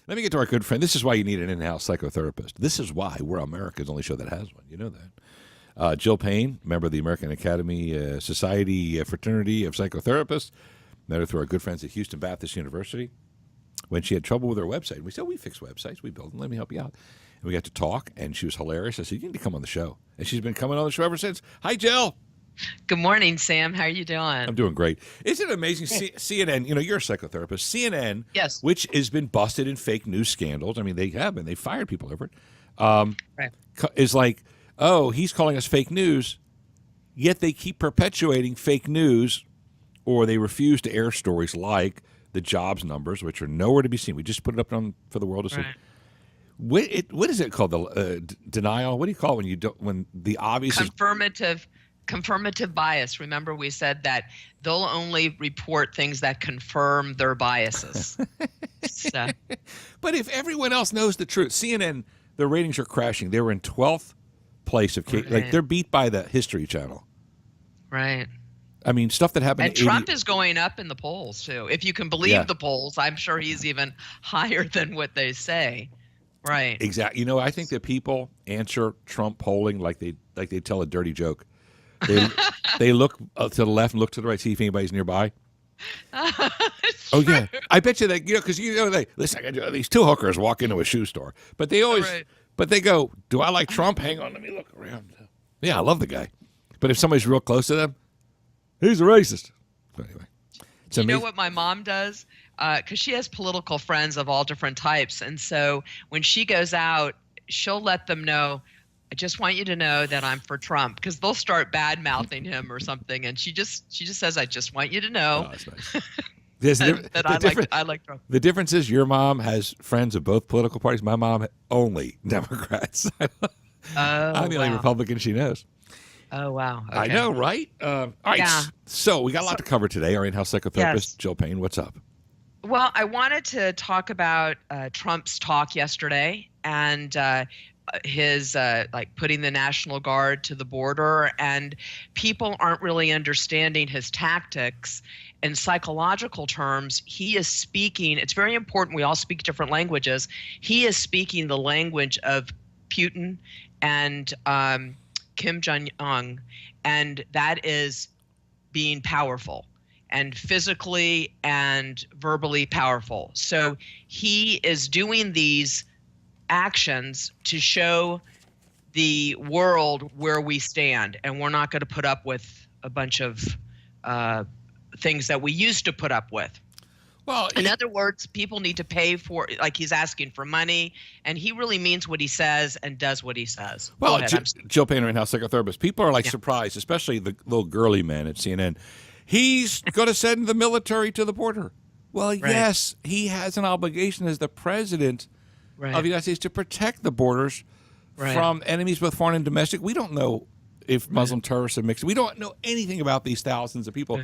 Let me get to our good friend. This is why you need an in-house psychotherapist. This is why we're America's only show that has one. You know that. Jill Payne, member of the American Academy Society Fraternity of Psychotherapists, met her through our good friends at Houston Baptist University when she had trouble with her website. We said, we fix websites. We build them. Let me help you out. And we got to talk, and she was hilarious. I said, you need to come on the show. And she's been coming on the show ever since. Hi, Jill. Good morning, Sam. How are you doing? I'm doing great. Isn't it amazing? CNN, you're a psychotherapist. CNN, yes, which has been busted in fake news scandals. I mean, they have been. They fired people over it. Right. Is like, oh, he's calling us fake news, yet they keep perpetuating fake news, or they refuse to air stories like the jobs numbers, which are nowhere to be seen. We just put it up for the world to see. Right. What is it called? The denial? What do you call it when the obvious confirmative bias. Remember, we said that they'll only report things that confirm their biases. So. But if everyone else knows the truth, CNN, their ratings are crashing. They were in 12th place of like they're beat by the History Channel. Right. I mean, stuff that happened. And Trump is going up in the polls too. If you can believe the polls, I'm sure he's even higher than what they say. Right. Exactly. I think that people answer Trump polling like they tell a dirty joke. They look to the left and look to the right, see if anybody's nearby. Oh yeah, I bet you that because they listen. These two hookers walk into a shoe store, but they always, but they go, "Do I like Trump? Hang on, let me look around." Yeah, I love the guy, but if somebody's real close to them, he's a racist. But anyway, you know what my mom does? Because she has political friends of all different types, and so when she goes out, she'll let them know. I just want you to know that I'm for Trump, because they'll start bad mouthing him or something, and she just says, "I just want you to know." Oh, that's nice. that I like Trump. The difference is your mom has friends of both political parties. My mom only Democrats. I'm the only Republican she knows. Oh wow! Okay. I know, right? All right. Yeah. So we got a lot to cover today. Our in-house psychotherapist, Jill Payne. What's up? Well, I wanted to talk about Trump's talk yesterday and his like putting the National Guard to the border, and people aren't really understanding his tactics. In psychological terms, he is speaking, it's very important, we all speak different languages. He is speaking the language of Putin and Kim Jong-un, and that is being powerful and physically and verbally powerful. So he is doing these actions to show the world where we stand, and we're not going to put up with a bunch of things that we used to put up with. Well, in other words, people need to pay for, like he's asking for money, and he really means what he says and does what he says. Well, Jill Payne, in-house psychotherapist, people are surprised, especially the little girly man at CNN. He's going to send the military to the border. Well, yes, he has an obligation as the president of the United States to protect the borders from enemies, both foreign and domestic. We don't know if Muslim terrorists are mixed. We don't know anything about these thousands of people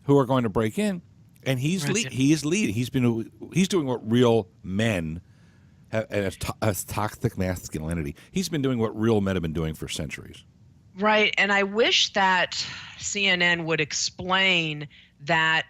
who are going to break in, and he is leading. He's doing what real men have, as toxic masculinity. He's been doing what real men have been doing for centuries. Right, and I wish that CNN would explain that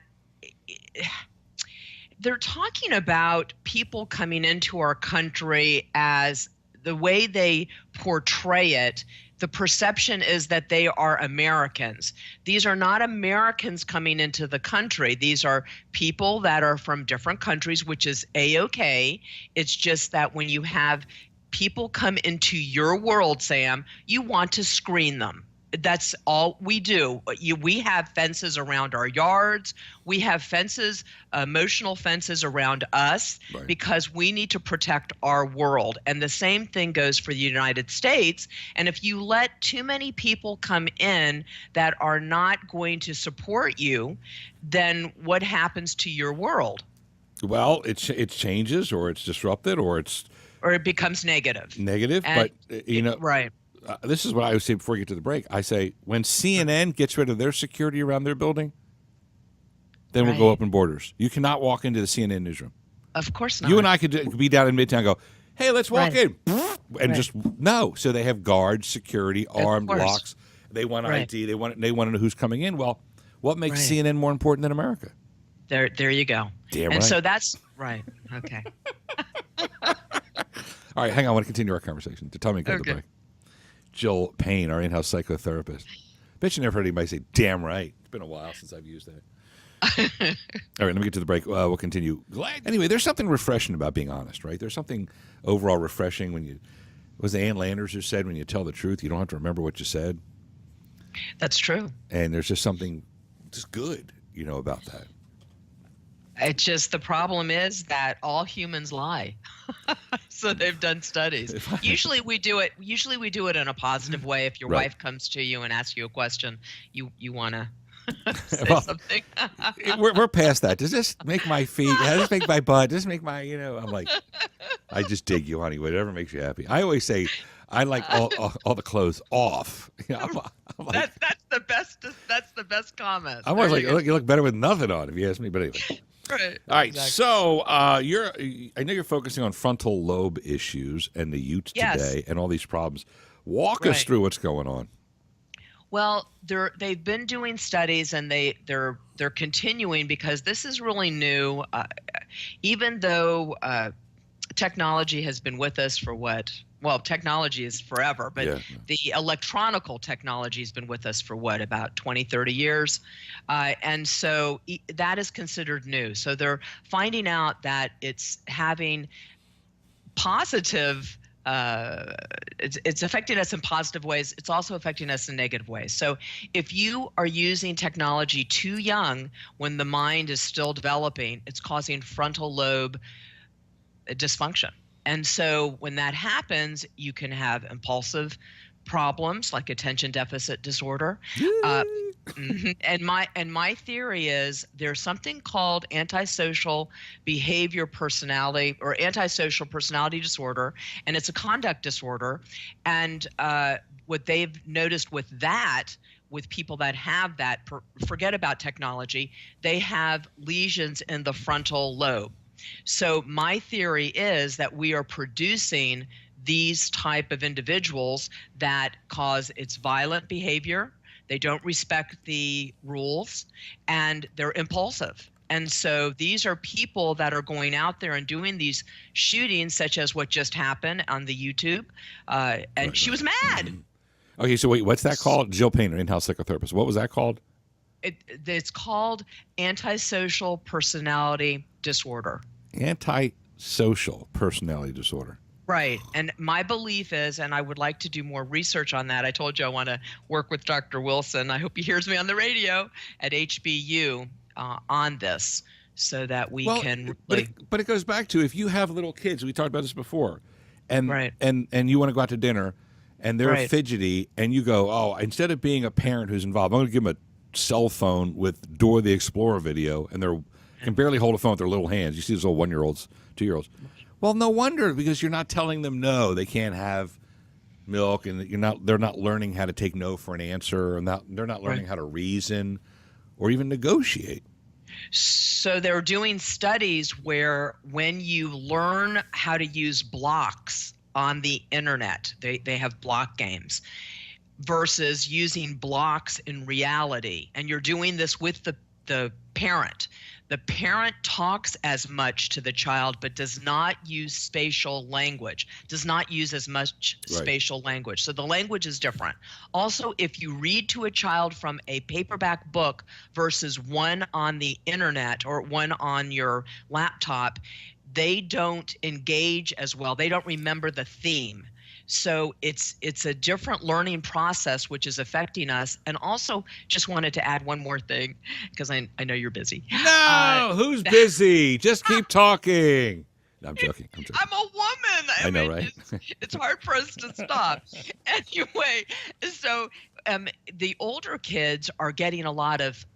they're talking about people coming into our country as the way they portray it. The perception is that they are Americans. These are not Americans coming into the country. These are people that are from different countries, which is A-okay. It's just that when you have people come into your world, Sam, you want to screen them. That's all we do. We have fences around our yards. We have fences, emotional fences around us, because we need to protect our world. And the same thing goes for the United States. And if you let too many people come in that are not going to support you, then what happens to your world? Well, it changes, or it's disrupted, or it becomes negative. And but this is what I would say before we get to the break. I say when CNN gets rid of their security around their building, then we'll go open borders. You cannot walk into the CNN newsroom. Of course not. You and I could be down in Midtown and go, hey, let's walk in. And just, no. So they have guards, security, armed, locks. They want ID. They want to know who's coming in. Well, what makes CNN more important than America? There you go. Damn and right. So that's right. Okay. All right, hang on. I want to continue our conversation. Tell me to go to the break. Jill Payne, our in-house psychotherapist. Bet you never heard anybody say, damn right. It's been a while since I've used that. All right, let me get to the break. We'll continue. Anyway, there's something refreshing about being honest, right? There's something overall refreshing when you, was it Ann Landers who said, when you tell the truth, you don't have to remember what you said? That's true. And there's just something just good, about that. It's just the problem is that all humans lie. So they've done studies. Usually we do it in a positive way. If your wife comes to you and asks you a question, you want to say something. we're past that. Does this make my feet? Does this make my butt? Does this make my, I'm like, I just dig you, honey. Whatever makes you happy. I always say, I like all the clothes off. I'm like, that's the best. That's the best comment. I'm always like, you look better with nothing on, if you ask me. But anyway. Right. All right. Exactly. So I know you're focusing on frontal lobe issues and the youth today and all these problems. Walk us through what's going on. Well, they've been doing studies, and they're continuing because this is really new. Even though technology has been with us for technology is forever, but the electronical technology has been with us for about 20, 30 years. And so that is considered new. So they're finding out that it's having positive it's affecting us in positive ways. It's also affecting us in negative ways. So if you are using technology too young when the mind is still developing, it's causing frontal lobe dysfunction. And so when that happens, you can have impulsive problems like attention deficit disorder. And my theory is there's something called antisocial behavior personality or antisocial personality disorder, and it's a conduct disorder. And what they've noticed with people that have that, forget about technology, they have lesions in the frontal lobe. So my theory is that we are producing these type of individuals that cause its violent behavior. They don't respect the rules, and they're impulsive. And so these are people that are going out there and doing these shootings, such as what just happened on the YouTube. And she was mad. Okay, so wait, what's that called? Jill Payne, in-house psychotherapist. What was that called? It's called antisocial personality disorder. Antisocial personality disorder. Right. And my belief is, and I would like to do more research on that. I told you I want to work with Dr. Wilson. I hope he hears me on the radio at HBU on this so that we can. But it goes back to if you have little kids, we talked about this before, and you want to go out to dinner and they're fidgety and you go, instead of being a parent who's involved, I'm going to give them a cell phone with Dora the Explorer video, and they can barely hold a phone with their little hands. You see those little 1-year-olds, 2-year-olds. Well, no wonder, because you're not telling them no, they can't have milk, and they're not learning how to take no for an answer, and they're not learning how to reason or even negotiate. So they're doing studies where when you learn how to use blocks on the internet, they have block games, versus using blocks in reality, and you're doing this with the parent. The parent talks as much to the child, but does not use spatial language, does not use as much spatial language. So the language is different. Also, if you read to a child from a paperback book versus one on the internet or one on your laptop, they don't engage as well. They don't remember the theme. So it's a different learning process, which is affecting us. And also, just wanted to add one more thing, because I know you're busy. No, who's busy? Just keep talking. No, I'm joking. I'm a woman. I know, right? It's hard for us to stop. Anyway, so the older kids are getting a lot of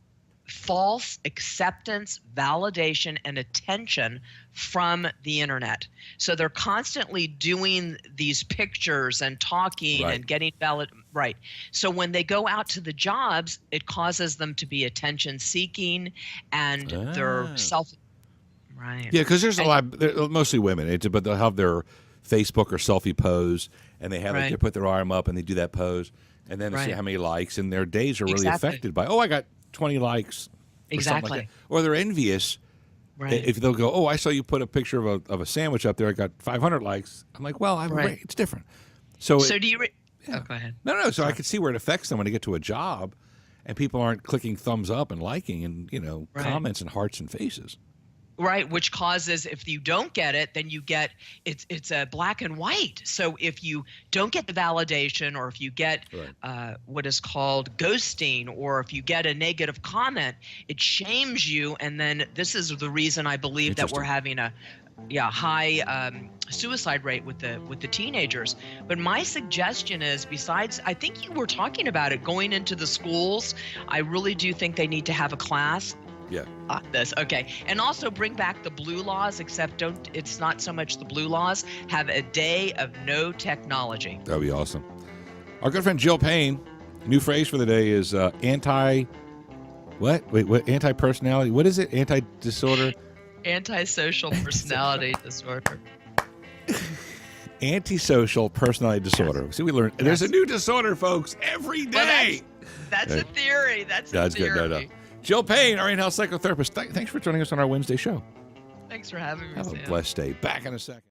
false acceptance, validation, and attention from the internet. So they're constantly doing these pictures and talking and getting valid. Right. So when they go out to the jobs, it causes them to be attention seeking, and they're Right. Yeah, because there's a lot, mostly women, but they'll have their Facebook or selfie pose, and they have they put their arm up and they do that pose, and then they see how many likes, and their days are really affected by, I got 20 likes. Exactly. Like or they're envious Right. If they'll go, oh, I saw you put a picture of a sandwich up there. I got 500 likes. I'm like, well, it's different. So do you? Oh, go ahead. No. So I could see where it affects them when they get to a job, and people aren't clicking thumbs up and liking and comments and hearts and faces. Right, which causes, if you don't get it, then you get it's a black and white. So if you don't get the validation, or if you get what is called ghosting, or if you get a negative comment, it shames you. And then this is the reason I believe that we're having a high suicide rate with the teenagers. But my suggestion is, besides, I think you were talking about it going into the schools. I really do think they need to have a class. Yeah. This. Okay. And also bring back the blue laws, except it's not so much the blue laws. Have a day of no technology. That would be awesome. Our good friend Jill Payne, new phrase for the day is anti-personality. What is it? Anti-disorder? Antisocial personality disorder. Antisocial personality disorder. Yes. See, we learned. There's a new disorder, folks, every day. Well, that's a theory. That's a theory. Good. No. Jill Payne, our in-house psychotherapist. Thanks for joining us on our Wednesday show. Thanks for having me, Have Sam. a blessed day. Back in a second.